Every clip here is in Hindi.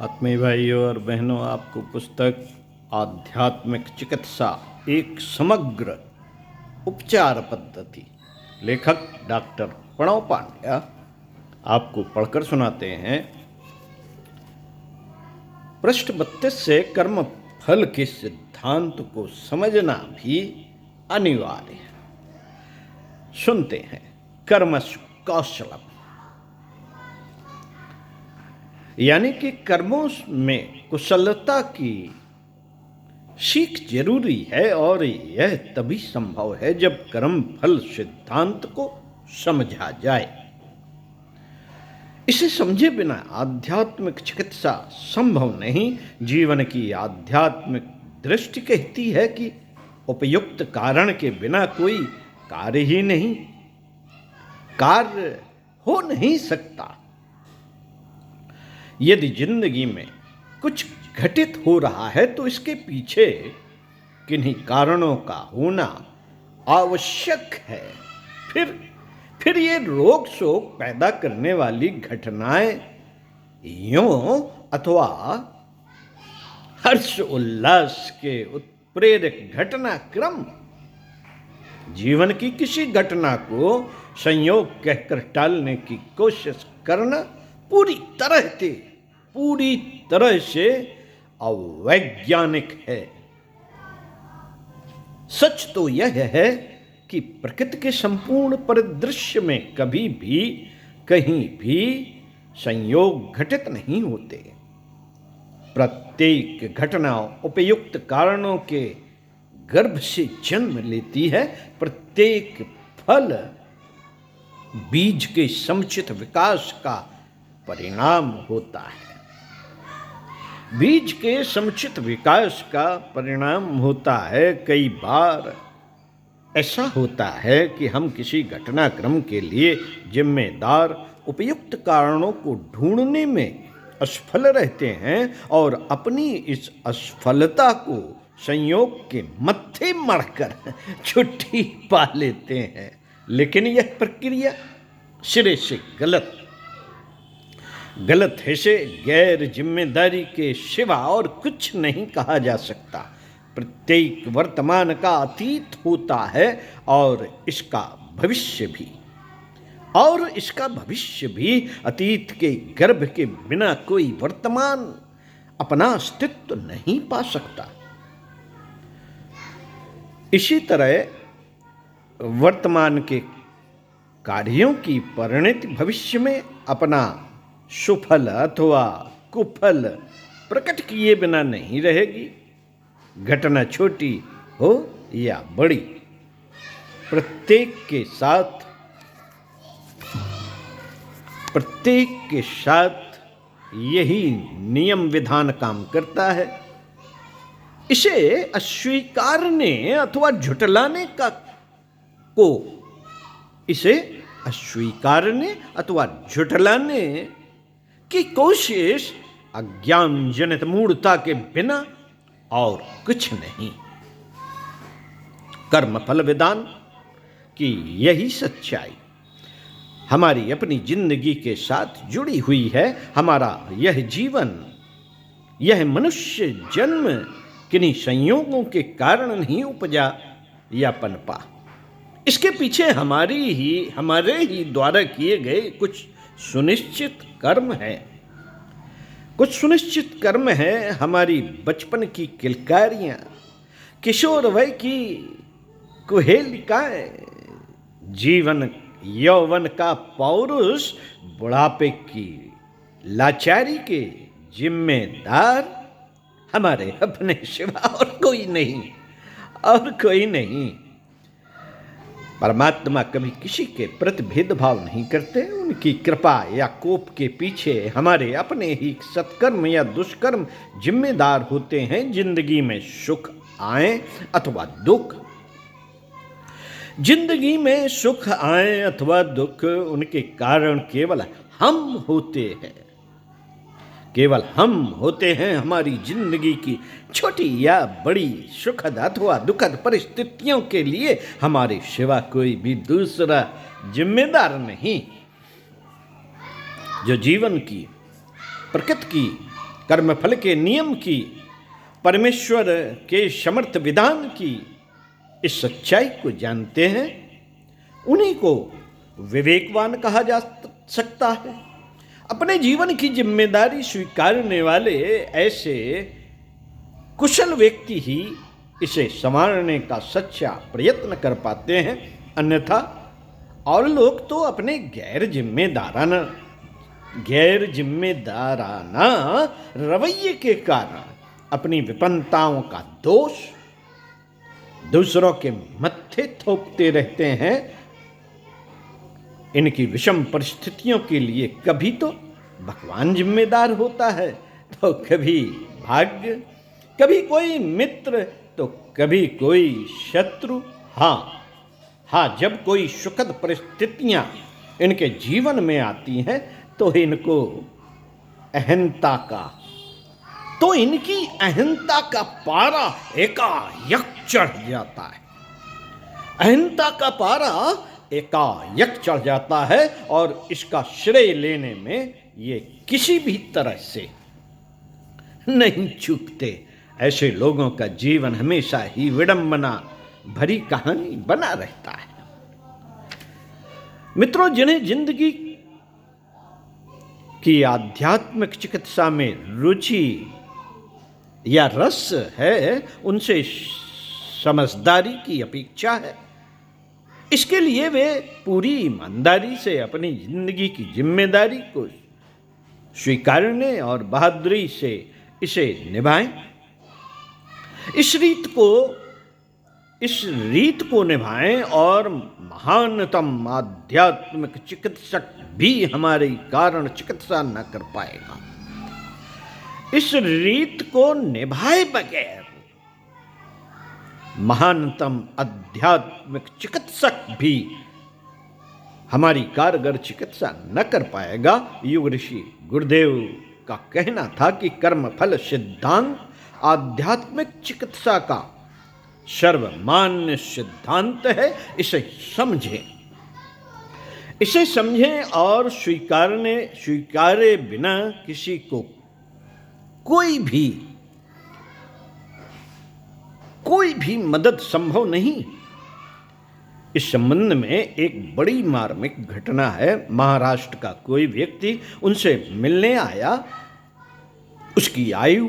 आत्मीय भाइयों और बहनों, आपको पुस्तक आध्यात्मिक चिकित्सा एक समग्र उपचार पद्धति, लेखक डॉक्टर प्रणव पांड्या आपको पढ़कर सुनाते हैं। पृष्ठ 32 से कर्म फल के सिद्धांत को समझना भी अनिवार्य है। सुनते हैं। कर्मसु कौशलम, यानी कि कर्मों में कुशलता की सीख जरूरी है, और यह तभी संभव है जब कर्म फल सिद्धांत को समझा जाए। इसे समझे बिना आध्यात्मिक चिकित्सा संभव नहीं। जीवन की आध्यात्मिक दृष्टि कहती है कि उपयुक्त कारण के बिना कोई कार्य ही नहीं, कार्य हो नहीं सकता। यदि जिंदगी में कुछ घटित हो रहा है तो इसके पीछे किन्हीं कारणों का होना आवश्यक है। फिर ये रोग शोक पैदा करने वाली घटनाएं यों अथवा हर्ष उल्लास के उत्प्रेरक घटनाक्रम, जीवन की किसी घटना को संयोग कहकर टालने की कोशिश करना पूरी तरह से अवैज्ञानिक है। सच तो यह है कि प्रकृति के संपूर्ण परिदृश्य में कभी भी कहीं भी संयोग घटित नहीं होते। प्रत्येक घटना उपयुक्त कारणों के गर्भ से जन्म लेती है। प्रत्येक फल बीज के समुचित विकास का परिणाम होता है। बीज के समुचित विकास का परिणाम होता है। कई बार ऐसा होता है कि हम किसी घटनाक्रम के लिए जिम्मेदार उपयुक्त कारणों को ढूंढने में असफल रहते हैं और अपनी इस असफलता को संयोग के मत्थे मढ़कर छुट्टी पा लेते हैं। लेकिन यह प्रक्रिया सिरे से गलत है, से गैर जिम्मेदारी के सिवा और कुछ नहीं कहा जा सकता। प्रत्येक वर्तमान का अतीत होता है और इसका भविष्य भी अतीत के गर्भ के बिना कोई वर्तमान अपना अस्तित्व नहीं पा सकता। इसी तरह वर्तमान के कार्यों की परिणति भविष्य में अपना सुफल अथवा कुफल प्रकट किए बिना नहीं रहेगी। घटना छोटी हो या बड़ी, प्रत्येक के साथ यही नियम विधान काम करता है। इसे अस्वीकारने अथवा झुठलाने की कोशिश अज्ञान जनित मूढ़ता के बिना और कुछ नहीं। कर्म फल विधान की यही सच्चाई हमारी अपनी जिंदगी के साथ जुड़ी हुई है। हमारा यह जीवन, यह मनुष्य जन्म किन्हीं संयोगों के कारण नहीं उपजा या पनपा। इसके पीछे हमारे ही द्वारा किए गए कुछ सुनिश्चित कर्म है। हमारी बचपन की किलकारियां, किशोर वय की कुहेलिकाएं, जीवन यौवन का पौरुष, बुढ़ापे की लाचारी के जिम्मेदार हमारे अपने सिवा और कोई नहीं। परमात्मा कभी किसी के प्रति भेदभाव नहीं करते। उनकी कृपा या कोप के पीछे हमारे अपने ही सत्कर्म या दुष्कर्म जिम्मेदार होते हैं। जिंदगी में सुख आए अथवा दुख, उनके कारण केवल हम होते हैं। हमारी जिंदगी की छोटी या बड़ी सुखद अथवा दुखद परिस्थितियों के लिए हमारे सिवा कोई भी दूसरा जिम्मेदार नहीं। जो जीवन की प्रकृति कर्मफल के नियम की, परमेश्वर के समर्थ विधान की इस सच्चाई को जानते हैं, उन्हीं को विवेकवान कहा जा सकता है। अपने जीवन की जिम्मेदारी स्वीकारने वाले ऐसे कुशल व्यक्ति ही इसे संवारने का सच्चा प्रयत्न कर पाते हैं। अन्यथा और लोग तो अपने गैर जिम्मेदाराना रवैये के कारण अपनी विपन्नताओं का दोष दूसरों के मत्थे थोपते रहते हैं। इनकी विषम परिस्थितियों के लिए कभी तो भगवान जिम्मेदार होता है, तो कभी भाग्य, कभी कोई मित्र, तो कभी कोई शत्रु। हाँ, जब कोई सुखद परिस्थितियां इनके जीवन में आती हैं तो इनकी अहंता का पारा एकाएक चढ़ जाता है। अहंता का पारा एकाएक चढ़ जाता है और इसका श्रेय लेने में ये किसी भी तरह से नहीं चूकते। ऐसे लोगों का जीवन हमेशा ही विडंबना भरी कहानी बना रहता है। मित्रों, जिन्हें जिंदगी की आध्यात्मिक चिकित्सा में रुचि या रस है, उनसे समझदारी की अपेक्षा है। इसके लिए वे पूरी ईमानदारी से अपनी जिंदगी की जिम्मेदारी को स्वीकारने और बहादुरी से इसे निभाएं। इस रीत को निभाएं और महानतम आध्यात्मिक चिकित्सक भी हमारी कारण चिकित्सा न कर पाएगा। इस रीत को निभाए बगैर महानतम आध्यात्मिक चिकित्सक भी हमारी कारगर चिकित्सा न कर पाएगा। युग ऋषि गुरुदेव का कहना था कि कर्मफल सिद्धांत आध्यात्मिक चिकित्सा का सर्वमान्य सिद्धांत है। इसे समझें और स्वीकारे बिना किसी को कोई भी मदद संभव नहीं। इस संबंध में एक बड़ी मार्मिक घटना है। महाराष्ट्र का कोई व्यक्ति उनसे मिलने आया। उसकी आयु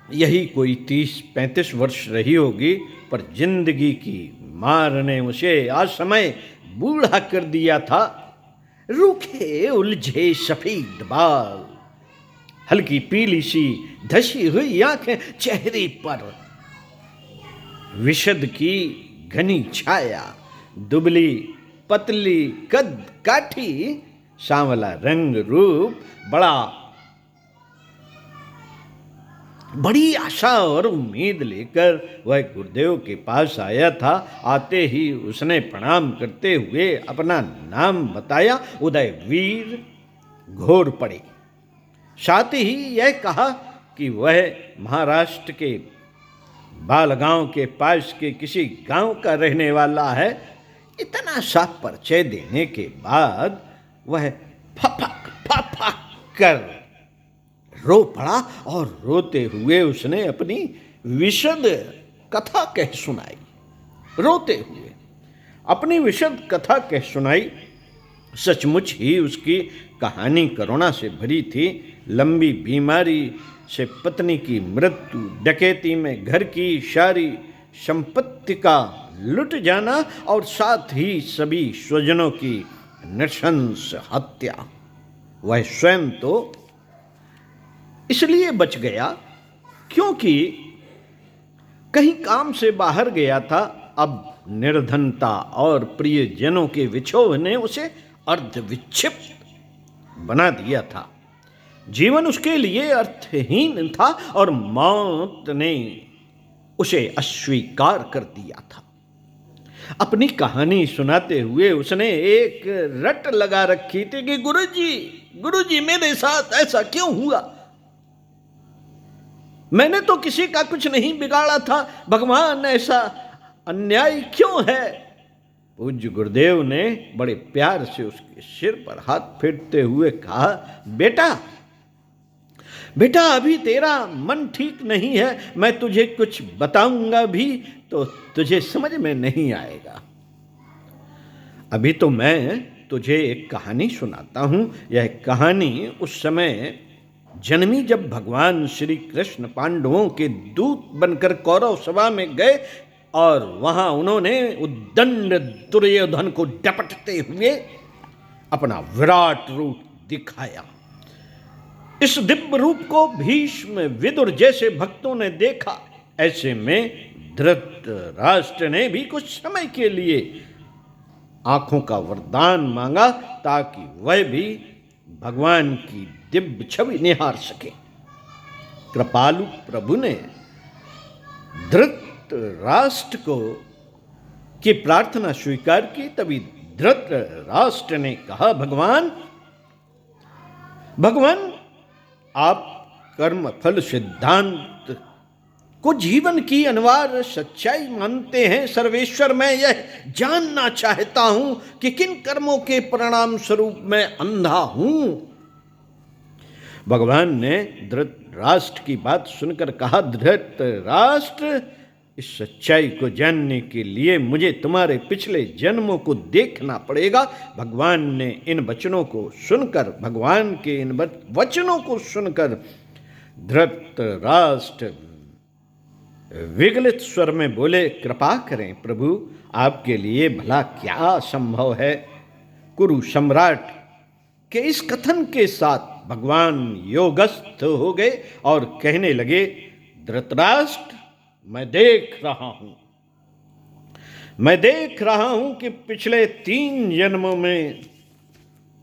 यही कोई 30-35 वर्ष रही होगी, पर जिंदगी की मार ने उसे असमय बूढ़ा कर दिया था। रूखे उलझे सफेद बाल, हल्की पीली सी धसी हुई आंखें, चेहरे पर विषद की घनी छाया, दुबली पतली कद काठी, सांवला रंग रूप, बड़ी आशा और उम्मीद लेकर वह गुरुदेव के पास आया था। आते ही उसने प्रणाम करते हुए अपना नाम बताया, उदयवीर घोर पड़े। साथ ही यह कहा कि वह महाराष्ट्र के बालगांव के पास के किसी गांव का रहने वाला है। इतना सा परिचय देने के बाद वह फपक कर रो पड़ा और रोते हुए उसने अपनी विशद कथा कह सुनाई। रोते हुए अपनी विशद कथा कह सुनाई। सचमुच ही उसकी कहानी करुणा से भरी थी। लंबी बीमारी से पत्नी की मृत्यु, डकैती में घर की सारी संपत्ति का लुट जाना और साथ ही सभी स्वजनों की नृशंस हत्या। वह स्वयं तो इसलिए बच गया क्योंकि कहीं काम से बाहर गया था। अब निर्धनता और प्रियजनों के विक्षोभ ने उसे अर्धविक्षिप्त बना दिया था। जीवन उसके लिए अर्थहीन था और मौत ने उसे अस्वीकार कर दिया था। अपनी कहानी सुनाते हुए उसने एक रट लगा रखी थी कि गुरुजी मेरे साथ ऐसा क्यों हुआ? मैंने तो किसी का कुछ नहीं बिगाड़ा था, भगवान ऐसा अन्याय क्यों है? पूज्य गुरुदेव ने बड़े प्यार से उसके सिर पर हाथ फेरते हुए कहा, बेटा बेटा अभी तेरा मन ठीक नहीं है, मैं तुझे कुछ बताऊंगा भी तो तुझे समझ में नहीं आएगा। अभी तो मैं तुझे एक कहानी सुनाता हूं। यह कहानी उस समय जन्मी जब भगवान श्री कृष्ण पांडवों के दूत बनकर कौरव सभा में गए और वहां उन्होंने उद्दंड दुर्योधन को डपटते हुए अपना विराट रूप दिखाया। इस दिव्य रूप को भीष्म विदुर जैसे भक्तों ने देखा। ऐसे में धृतराष्ट्र ने भी कुछ समय के लिए आंखों का वरदान मांगा ताकि वह भी भगवान की दिव्य छवि निहार सके। कृपालु प्रभु ने धृतराष्ट्र को की प्रार्थना स्वीकार की। तभी धृतराष्ट्र ने कहा, भगवान आप कर्म फल सिद्धांत को जीवन की अनिवार्य सच्चाई मानते हैं। सर्वेश्वर, मैं यह जानना चाहता हूं कि किन कर्मों के परिणाम स्वरूप मैं अंधा हूं। भगवान ने धृतराष्ट्र की बात सुनकर कहा, धृतराष्ट्र, इस सच्चाई को जानने के लिए मुझे तुम्हारे पिछले जन्मों को देखना पड़ेगा। भगवान के इन वचनों को सुनकर धृतराष्ट्र विगलित स्वर में बोले, कृपा करें प्रभु, आपके लिए भला क्या संभव है। कुरु सम्राट के इस कथन के साथ भगवान योगस्थ हो गए और कहने लगे, धृतराष्ट्र, मैं देख रहा हूं कि पिछले 3 जन्मों में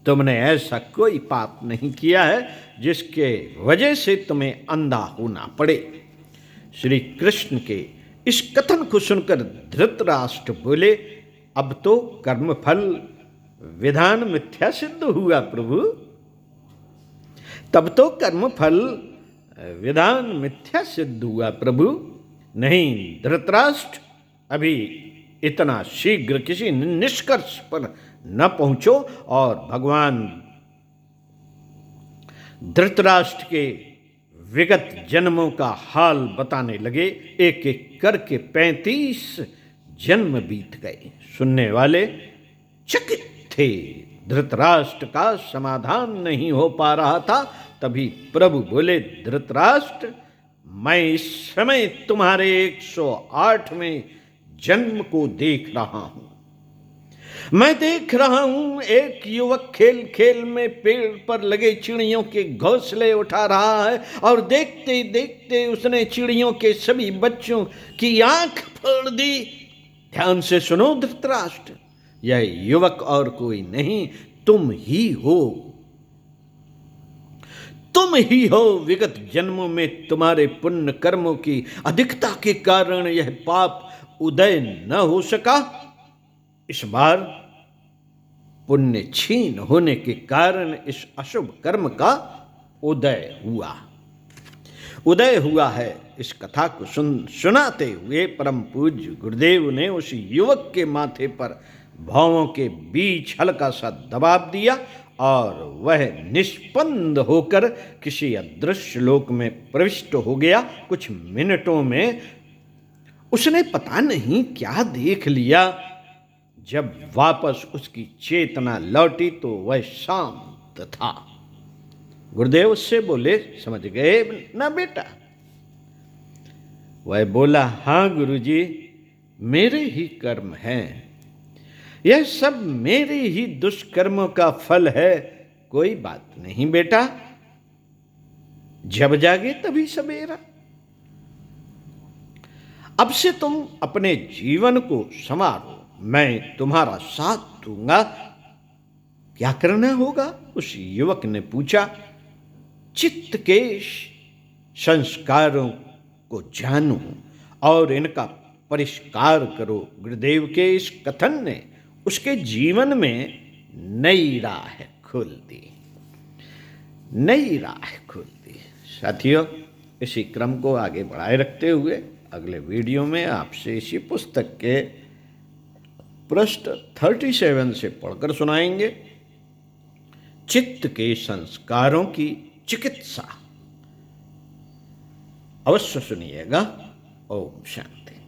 तुमने ऐसा कोई पाप नहीं किया है जिसके वजह से तुम्हें अंधा होना पड़े। श्री कृष्ण के इस कथन को सुनकर धृतराष्ट्र बोले, अब तो कर्मफल विधान मिथ्या सिद्ध हुआ प्रभु। तब तो कर्मफल विधान मिथ्या सिद्ध हुआ प्रभु। नहीं धृतराष्ट्र, अभी इतना शीघ्र किसी निष्कर्ष पर न पहुंचो। और भगवान धृतराष्ट्र के विगत जन्मों का हाल बताने लगे। एक एक करके 35 जन्म बीत गए। सुनने वाले चकित थे। धृतराष्ट्र का समाधान नहीं हो पा रहा था। तभी प्रभु बोले, धृतराष्ट्र, मैं इस समय तुम्हारे 108वें जन्म को देख रहा हूं। मैं देख रहा हूं एक युवक खेल खेल में पेड़ पर लगे चिड़ियों के घोंसले उठा रहा है और देखते देखते उसने चिड़ियों के सभी बच्चों की आंख फोड़ दी। ध्यान से सुनो धृतराष्ट्र, यह युवक और कोई नहीं, तुम ही हो। तुम ही हो। विगत जन्मों में तुम्हारे पुण्य कर्मों की अधिकता के कारण यह पाप उदय न हो सका। इस बार पुण्य क्षीण होने के कारण इस अशुभ कर्म का उदय हुआ है। इस कथा को सुनाते हुए परम पूज्य गुरुदेव ने उस युवक के माथे पर भौंवों के बीच हल्का सा दबाव दिया और वह निष्पंद होकर किसी अदृश्य लोक में प्रविष्ट हो गया। कुछ मिनटों में उसने पता नहीं क्या देख लिया। जब वापस उसकी चेतना लौटी तो वह शांत था। गुरुदेव उससे बोले, समझ गए ना बेटा? वह बोला, हाँ गुरुजी, मेरे ही कर्म हैं। यह सब मेरे ही दुष्कर्मों का फल है। कोई बात नहीं बेटा, जब जागे तभी सवेरा। अब से तुम अपने जीवन को संवारो, मैं तुम्हारा साथ दूंगा। क्या करना होगा? उस युवक ने पूछा। चित्त के संस्कारों को जानो और इनका परिष्कार करो। गुरुदेव के इस कथन ने उसके जीवन में नई राह खोल दी। साथियों, इसी क्रम को आगे बढ़ाए रखते हुए अगले वीडियो में आपसे इसी पुस्तक के पृष्ठ 37 से पढ़कर सुनाएंगे। चित्त के संस्कारों की चिकित्सा। अवश्य सुनिएगा। ओम शांति।